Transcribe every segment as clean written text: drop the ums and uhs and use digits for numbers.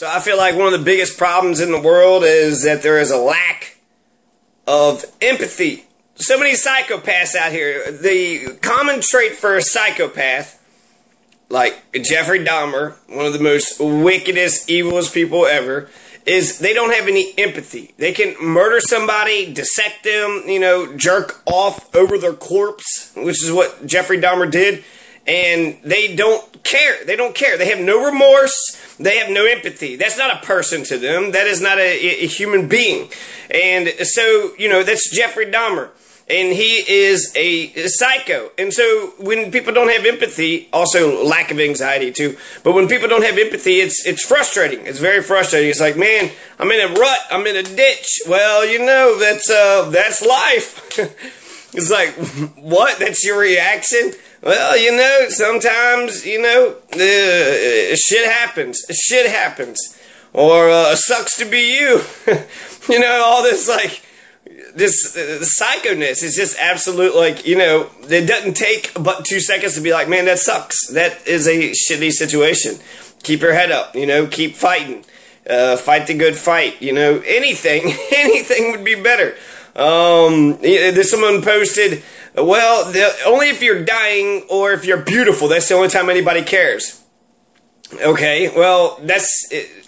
So I feel like one of the biggest problems in the world is that there is a lack of empathy. So many psychopaths out here. The common trait for a psychopath, like Jeffrey Dahmer, one of the most wickedest, evilest people ever, is they don't have any empathy. They can murder somebody, dissect them, jerk off over their corpse, which is what Jeffrey Dahmer did, and they don't care. They don't care. They have no remorse. They have no empathy. That's not a person to them. That is not a human being. And so, that's Jeffrey Dahmer. And he is a psycho. And so when people don't have empathy, also lack of anxiety too, but when people don't have empathy, it's frustrating. It's very frustrating. It's like, man, I'm in a rut. I'm in a ditch. Well, that's life. It's like, what? That's your reaction? Well, sometimes, shit happens. Shit happens. Or sucks to be you. All this this psychoness is just absolute, it doesn't take but 2 seconds to be like, man, that sucks. That is a shitty situation. Keep your head up, keep fighting. Fight the good fight, anything would be better. There's someone posted, well, only if you're dying or if you're beautiful, that's the only time anybody cares. Okay, well,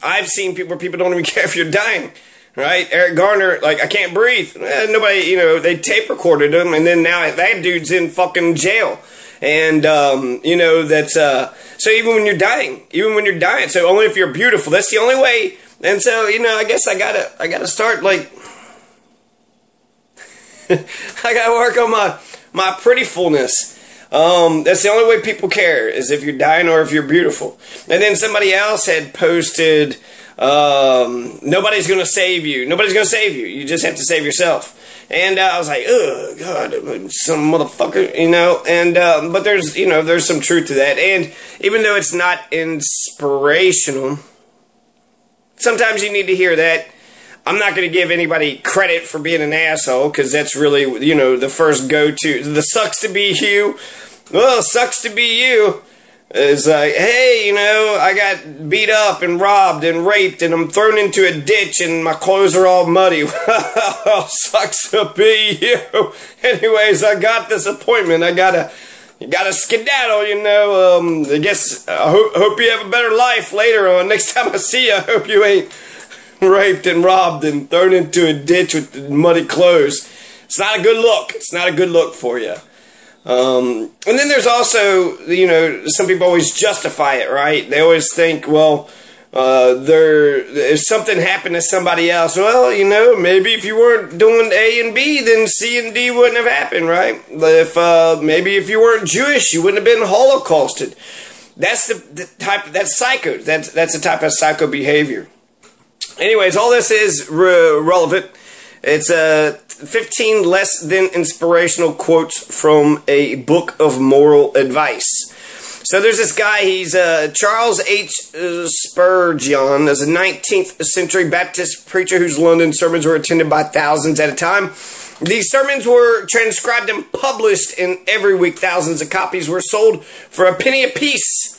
I've seen people where people don't even care if you're dying. Right? Eric Garner, I can't breathe. Nobody, they tape recorded him, and then now that dude's in fucking jail. And, so even when you're dying, so only if you're beautiful, that's the only way. And so, I guess I gotta start, I gotta work on my prettyfulness. That's the only way people care, is if you're dying or if you're beautiful. And then somebody else had posted, nobody's gonna save you. Nobody's gonna save you. You just have to save yourself. And I was like, oh God, some motherfucker, And but there's some truth to that. And even though it's not inspirational, sometimes you need to hear that. I'm not going to give anybody credit for being an asshole, because that's really, the first go-to. The sucks to be you. Well, sucks to be you. It's like, hey, I got beat up and robbed and raped, and I'm thrown into a ditch and my clothes are all muddy. Well, sucks to be you. Anyways, I got this appointment. You gotta skedaddle, I guess, I hope you have a better life later on. Next time I see you, I hope you ain't raped and robbed and thrown into a ditch with muddy clothes. It's not a good look. It's not a good look for you. And then there's also, some people always justify it, right? They always think, well, if something happened to somebody else, well, maybe if you weren't doing A and B, then C and D wouldn't have happened, right? Maybe if you weren't Jewish, you wouldn't have been Holocausted. That's the type, that's psycho. That's the type of psycho behavior. Anyways, all this is relevant. It's 15 less than inspirational quotes from a book of moral advice. So there's this guy, he's Charles H. Spurgeon, is a 19th century Baptist preacher whose London sermons were attended by thousands at a time. These sermons were transcribed and published, and every week thousands of copies were sold for a penny apiece.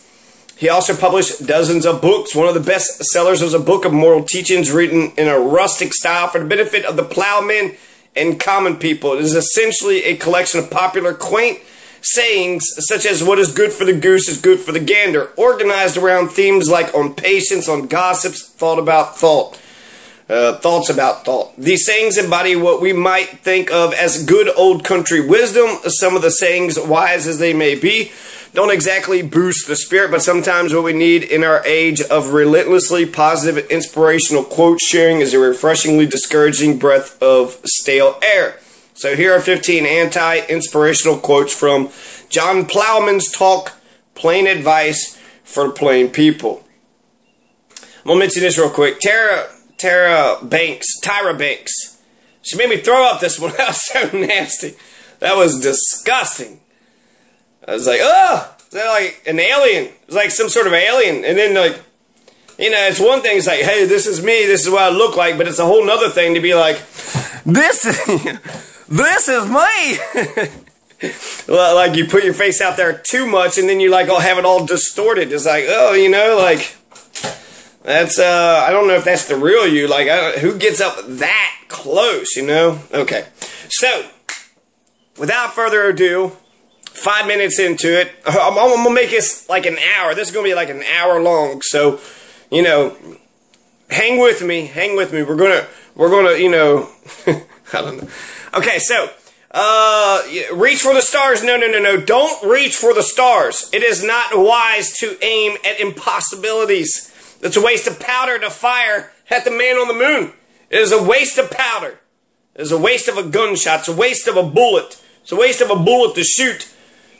He also published dozens of books. One of the best sellers was a book of moral teachings written in a rustic style for the benefit of the plowmen and common people. It is essentially a collection of popular, quaint sayings such as what is good for the goose is good for the gander, organized around themes like on patience, on gossips, thoughts about thought. These sayings embody what we might think of as good old country wisdom. Some of the sayings, wise as they may be, don't exactly boost the spirit, but sometimes what we need in our age of relentlessly positive and inspirational quote sharing is a refreshingly discouraging breath of stale air. So here are 15 anti-inspirational quotes from John Plowman's talk, Plain Advice for Plain People. I'm going to mention this real quick. Tyra Banks. She made me throw up this one. That was so nasty. That was disgusting. I was like, oh, is that like an alien? It's like some sort of alien. And then it's one thing, it's like, hey, this is me, this is what I look like, but it's a whole nother thing to be like, this is me. Well, like you put your face out there too much and then you have it all distorted. It's like, oh, That's, I don't know if that's the real you. Like, who gets up that close, you know? Okay. So, without further ado, 5 minutes into it, I'm going to make this like an hour. This is going to be like an hour long. So, you know, hang with me. Hang with me. We're going to, you know, I don't know. Okay, so, reach for the stars. No. Don't reach for the stars. It is not wise to aim at impossibilities. It's a waste of powder to fire at the man on the moon. It is a waste of powder. It is a waste of a gunshot. It's a waste of a bullet. It's a waste of a bullet to shoot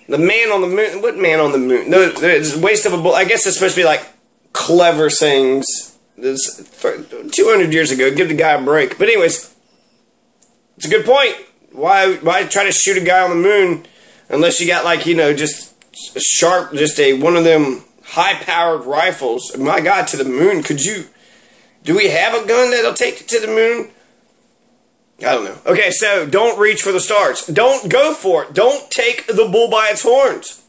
the man on the moon. What man on the moon? No, it's a waste of a bullet. I guess it's supposed to be like clever sayings. This 200 years ago. Give the guy a break. But anyways, it's a good point. Why try to shoot a guy on the moon unless you got like, you know, just a sharp, just one of them high-powered rifles? My God, to the moon, do we have a gun that'll take you to the moon? I don't know. Okay, so don't reach for the stars. Don't go for it. Don't take the bull by its horns.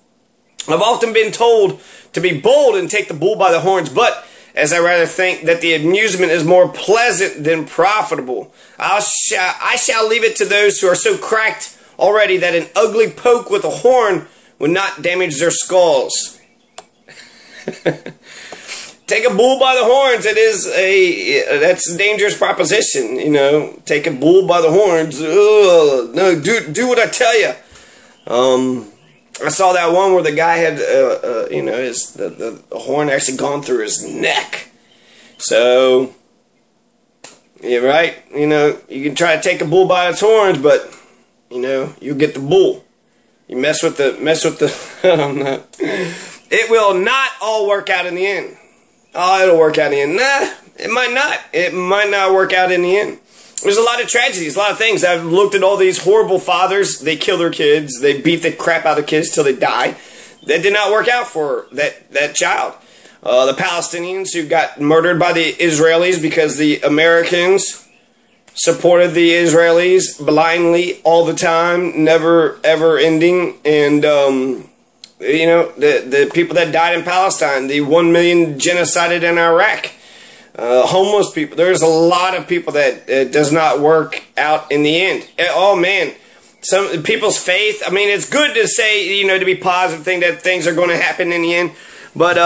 I've often been told to be bold and take the bull by the horns, but as I rather think that the amusement is more pleasant than profitable, I shall leave it to those who are so cracked already that an ugly poke with a horn would not damage their skulls. Take a bull by the horns. That's a dangerous proposition, you know. Take a bull by the horns. Ugh, no, do what I tell you. I saw that one where the guy had, you know, the horn actually gone through his neck. So, yeah, right. You know, you can try to take a bull by its horns, but you know, you get the bull. You mess with the. I don't know. It will not all work out in the end. Oh, it'll work out in the end. Nah, it might not. It might not work out in the end. There's a lot of tragedies, a lot of things. I've looked at all these horrible fathers. They kill their kids. They beat the crap out of kids till they die. That did not work out for that child. The Palestinians who got murdered by the Israelis because the Americans supported the Israelis blindly all the time, never ever ending. And you know, the people that died in Palestine, the 1 million genocided in Iraq, homeless people. There's a lot of people that it does not work out in the end. Oh man, some people's faith. I mean, it's good to say, you know, to be positive, think that things are going to happen in the end, but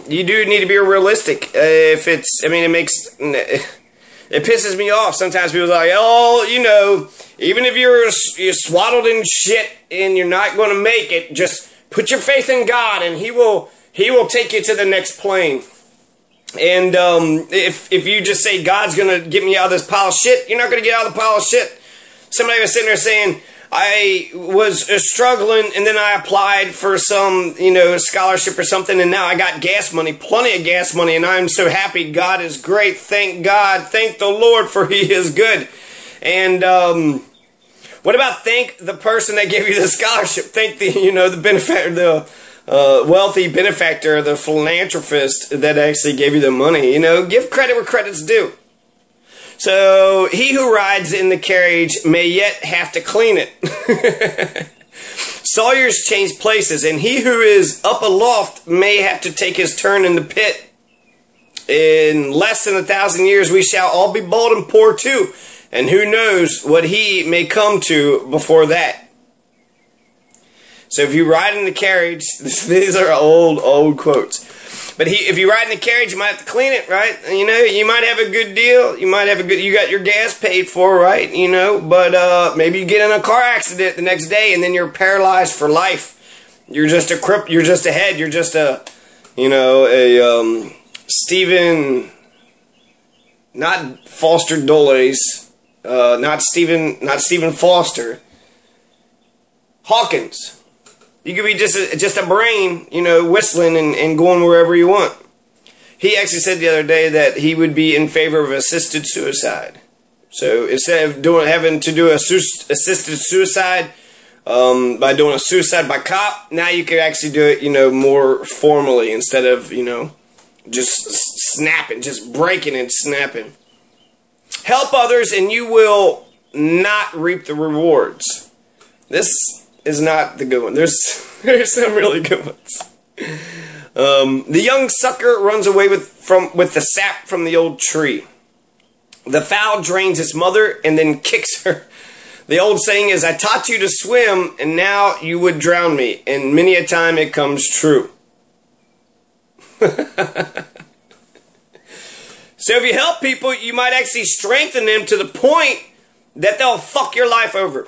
you do need to be realistic. If it's, I mean, it pisses me off. Sometimes people are like, oh, you know, even if you're swaddled in shit and you're not going to make it, just put your faith in God and He will take you to the next plane. And if you just say God's going to get me out of this pile of shit, you're not going to get out of the pile of shit. Somebody was sitting there saying, I was struggling and then I applied for some, you know, scholarship or something, and now I got gas money, plenty of gas money, and I'm so happy. God is great. Thank God. Thank the Lord, for He is good. And what about thank the person that gave you the scholarship? Thank the, you know, the benefactor, the wealthy benefactor, the philanthropist that actually gave you the money. You know, give credit where credit's due. So, he who rides in the carriage may yet have to clean it. Sawyers change places, and he who is up aloft may have to take his turn in the pit. In less than 1,000 years, we shall all be bald and poor too. And who knows what he may come to before that. So if you ride in the carriage, these are old quotes. But if you ride in the carriage, you might have to clean it, right? You know, you might have a good deal. You might have you got your gas paid for, right? You know, but maybe you get in a car accident the next day and then you're paralyzed for life. You're just a cripple. You're just a head. You're just a, you know, a Stephen, not Foster Dulles, not Stephen Foster, Hawkins. You could be just a brain, you know, whistling and going wherever you want. He actually said the other day that he would be in favor of assisted suicide. So instead of having to do assisted suicide by doing a suicide by cop, now you could actually do it, you know, more formally instead of, you know, just snapping, just breaking and snapping. Help others and you will not reap the rewards. This is not the good one. There's some really good ones. The young sucker runs away with the sap from the old tree. The fowl drains its mother and then kicks her. The old saying is, I taught you to swim, and now you would drown me. And many a time it comes true. So if you help people, you might actually strengthen them to the point that they'll fuck your life over.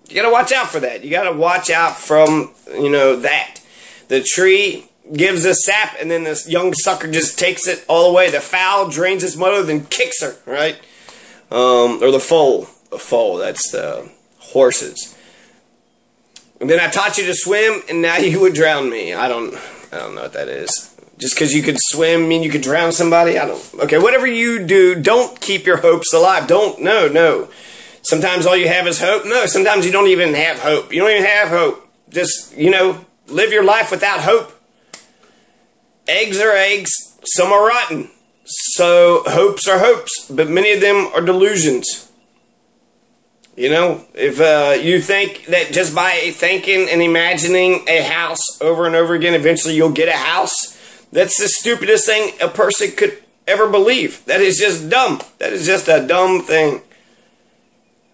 You gotta watch out for that. You gotta watch out from, that. The tree gives the sap, and then this young sucker just takes it all away. The fowl drains its mother, then kicks her, right? Or the foal. The foal, that's the horses. And then I taught you to swim, and now you would drown me. I don't know what that is. Just because you could swim mean you could drown somebody? Okay, whatever you do, don't keep your hopes alive. No. Sometimes all you have is hope. No, sometimes you don't even have hope. You don't even have hope. Just, live your life without hope. Eggs are eggs. Some are rotten. So, hopes are hopes. But many of them are delusions. If you think that just by thinking and imagining a house over and over again, eventually you'll get a house, that's the stupidest thing a person could ever believe. That is just dumb. That is just a dumb thing.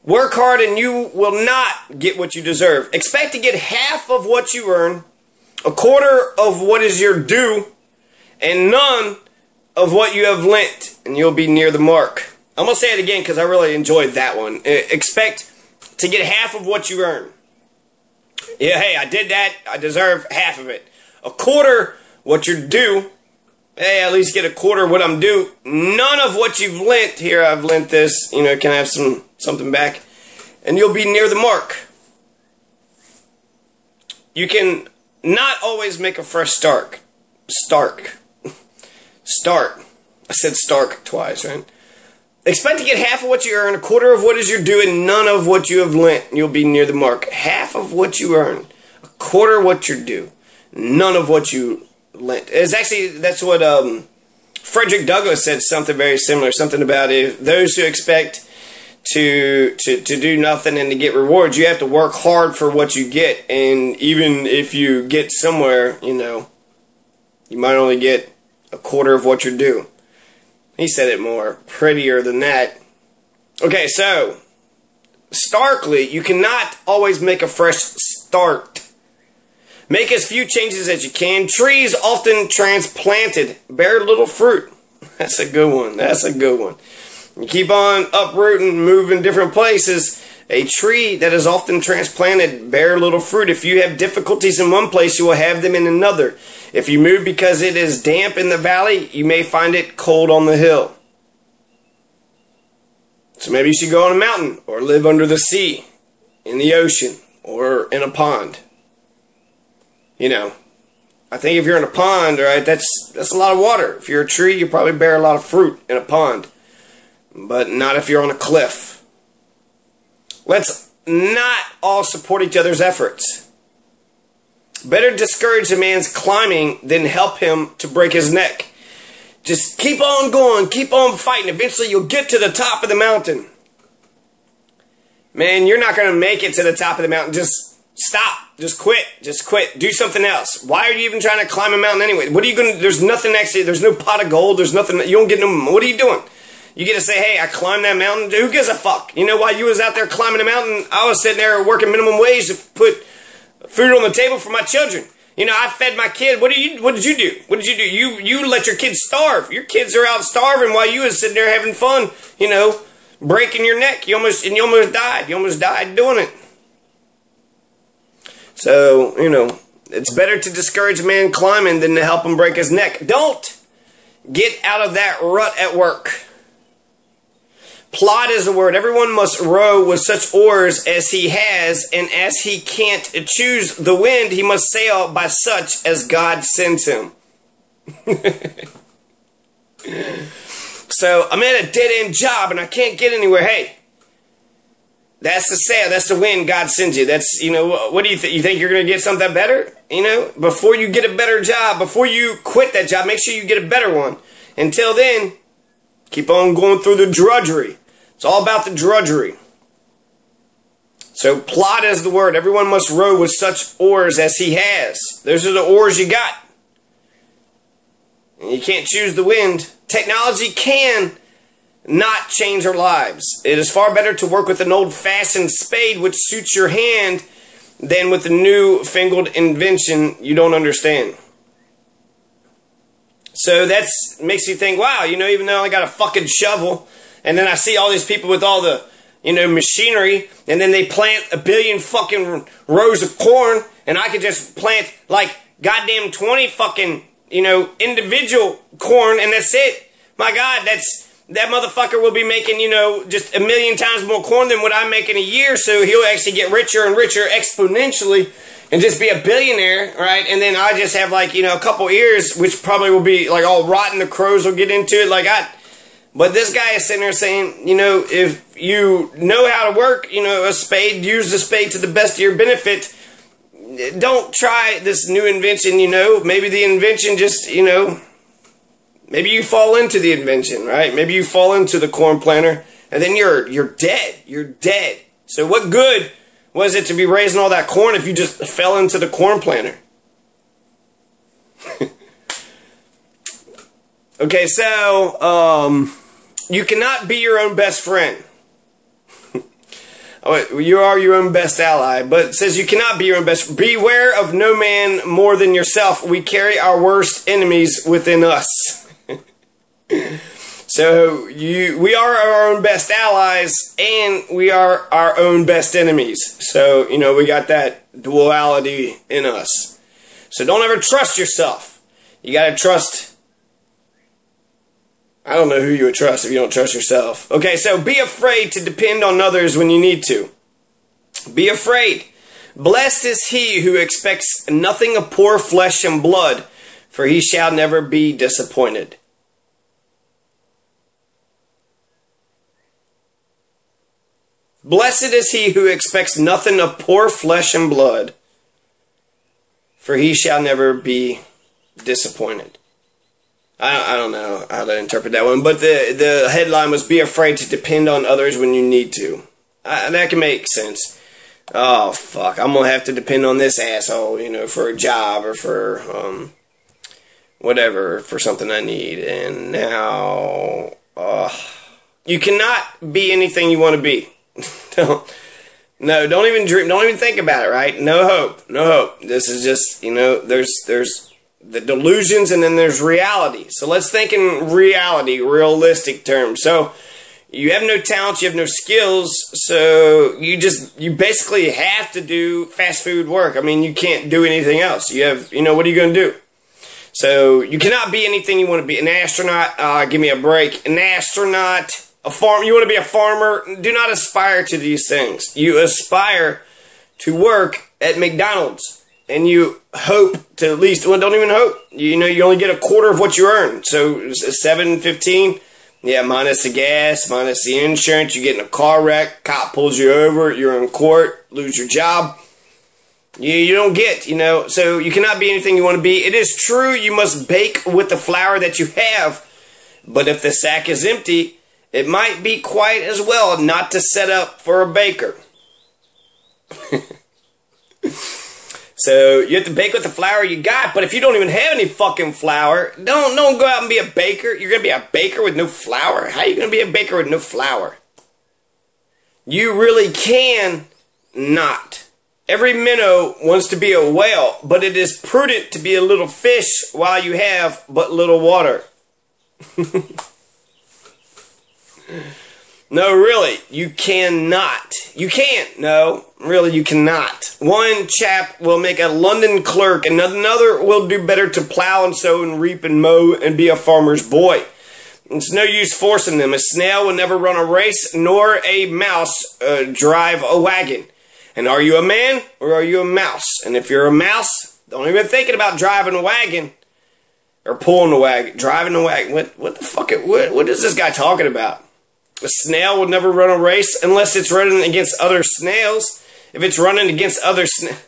Work hard and you will not get what you deserve. Expect to get half of what you earn, a quarter of what is your due, and none of what you have lent, and you'll be near the mark. I'm going to say it again because I really enjoyed that one. Expect to get half of what you earn. Yeah, hey, I did that. I deserve half of it. A quarter what you're due. Hey, at least get a quarter of what I'm due. None of what you've lent. Here, I've lent this. Can I have something back? And you'll be near the mark. You can not always make a fresh start. Start. I said stark twice, right? Expect to get half of what you earn, a quarter of what is your due, and none of what you have lent. You'll be near the mark. Half of what you earn, a quarter of what you're due, none of what you lent. That's what Frederick Douglass said, something very similar. Something about those who expect to do nothing and to get rewards, you have to work hard for what you get. And even if you get somewhere, you might only get a quarter of what you're due. He said it more prettier than that. Okay, so starkly, you cannot always make a fresh start. Make as few changes as you can. Trees often transplanted bear little fruit. That's a good one. You keep on uprooting, moving different places. A tree that is often transplanted bear little fruit. If you have difficulties in one place, you will have them in another. If you move because it is damp in the valley, you may find it cold on the hill. So maybe you should go on a mountain or live under the sea, in the ocean, or in a pond. I think if you're in a pond, right, that's a lot of water. If you're a tree, you probably bear a lot of fruit in a pond. But not if you're on a cliff. Let's not all support each other's efforts. Better discourage a man's climbing than help him to break his neck. Just keep on going, keep on fighting. Eventually you'll get to the top of the mountain. Man, you're not going to make it to the top of the mountain. Just stop. Just quit. Just quit. Do something else. Why are you even trying to climb a mountain anyway? What are you going to... There's nothing actually... There's no pot of gold. There's nothing... You don't get no... What are you doing? You get to say, hey, I climbed that mountain. Who gives a fuck? While you was out there climbing a mountain, I was sitting there working minimum wage to put food on the table for my children. I fed my kid. What did you do? What did you do? You let your kids starve. Your kids are out starving while you was sitting there having fun, breaking your neck. You almost died. You almost died doing it. So, it's better to discourage a man climbing than to help him break his neck. Don't get out of that rut at work. Plot is the word. Everyone must row with such oars as he has, and as he can't choose the wind, he must sail by such as God sends him. So, I'm at a dead-end job, and I can't get anywhere. Hey, that's the sail. That's the wind God sends you. That's, what do you think? You think you're going to get something better? Before you get a better job, before you quit that job, make sure you get a better one. Until then, keep on going through the drudgery. It's all about the drudgery. So plot is the word. Everyone must row with such oars as he has. Those are the oars you got. You can't choose the wind. Technology can not change our lives. It is far better to work with an old-fashioned spade which suits your hand than with a new-fangled invention you don't understand. So that makes you think, wow, you know, even though I got a fucking shovel, and then I see all these people with all the, you know, machinery, and then they plant a billion fucking rows of corn, and I could just plant like goddamn 20 fucking, you know, individual corn, and that's it. My God, that motherfucker will be making, you know, just a million times more corn than what I make in a year, so he'll actually get richer and richer exponentially and just be a billionaire, right? And then I just have, like, you know, a couple ears, which probably will be, like, all rotten. The crows will get into it. But this guy is sitting there saying, you know, if you know how to work, you know, a spade, use the spade to the best of your benefit. Don't try this new invention, you know. Maybe the invention just, you know, maybe you fall into the invention, right? Maybe you fall into the corn planter, and then you're dead. You're dead. So what good was it to be raising all that corn if you just fell into the corn planter? Okay, so, you cannot be your own best friend. You are your own best ally, but it says you cannot be your own best. Beware of no man more than yourself. We carry our worst enemies within us. So we are our own best allies, and we are our own best enemies. So, you know, we got that duality in us. So don't ever trust yourself. You gotta trust. I don't know who you would trust if you don't trust yourself. Okay, so be afraid to depend on others when you need to. Be afraid. Blessed is he who expects nothing of poor flesh and blood, for he shall never be disappointed. Blessed is he who expects nothing of poor flesh and blood, for he shall never be disappointed. I don't know how to interpret that one, but the headline was, be afraid to depend on others when you need to. That can make sense. Oh, fuck, I'm going to have to depend on this asshole, you know, for a job or for, whatever, for something I need. And now, you cannot be anything you want to be. Don't even dream, don't even think about it, right? No hope, no hope. This is just, you know, there's the delusions and then there's reality. So let's think in reality, realistic terms. So you have no talent, you have no skills, so you basically have to do fast food work. I mean, you can't do anything else. You have, you know, what are you going to do? So you cannot be anything you want to be. An astronaut, give me a break. An astronaut, a farm. You want to be a farmer? Do not aspire to these things. You aspire to work at McDonald's, and you hope to at least. Well, don't even hope. You know, you only get a quarter of what you earn. So $7.15. Yeah, minus the gas, minus the insurance. You get in a car wreck. Cop pulls you over. You're in court. Lose your job. You don't get. You know. So you cannot be anything you want to be. It is true. You must bake with the flour that you have. But if the sack is empty, it might be quite as well not to set up for a baker. So you have to bake with the flour you got, but if you don't even have any fucking flour, don't go out and be a baker. You're going to be a baker with no flour? How are you going to be a baker with no flour? You really can not. Every minnow wants to be a whale, but it is prudent to be a little fish while you have but little water. No, really, you cannot. You can't. No, really, you cannot. One chap will make a London clerk, and another will do better to plow and sow and reap and mow and be a farmer's boy. It's no use forcing them. A snail will never run a race, nor a mouse drive a wagon. And are you a man, or are you a mouse? And if you're a mouse, don't even thinking about driving a wagon. Or pulling a wagon, driving a wagon. What the fuck, what is this guy talking about? A snail would never run a race unless it's running against other snails. If it's running against other snails.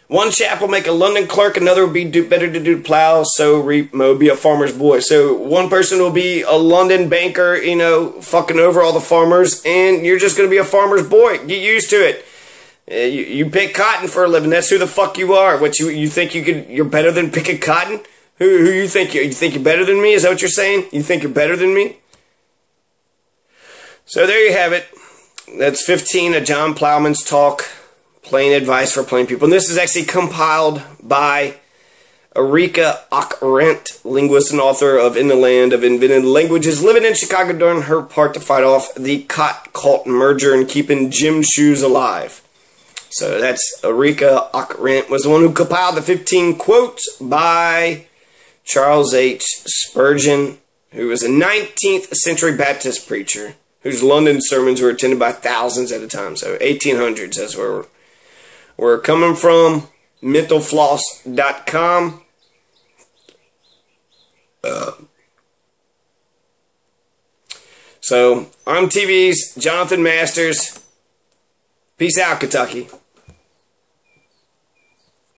One chap will make a London clerk, another will be better to do plow, sow, reap, mow, be a farmer's boy. So one person will be a London banker, you know, fucking over all the farmers, and you're just going to be a farmer's boy. Get used to it. You pick cotton for a living. That's who the fuck you are. What you think you're better than picking cotton? Who you think you think you're better than me? Is that what you're saying? You think you're better than me? So there you have it. That's 15 of John Plowman's talk, plain advice for plain people. And this is actually compiled by Erika Ockrent, linguist and author of In the Land of Invented Languages, living in Chicago during her part to fight off the cult merger and keeping gym shoes alive. So that's Erika Ockrent, was the one who compiled the 15 quotes by Charles H. Spurgeon, who was a 19th century Baptist preacher whose London sermons were attended by thousands at a time. So 1800s, that's where we're coming from. Mentalfloss.com. So I'm TV's Jonathan Masters. Peace out, Kentucky.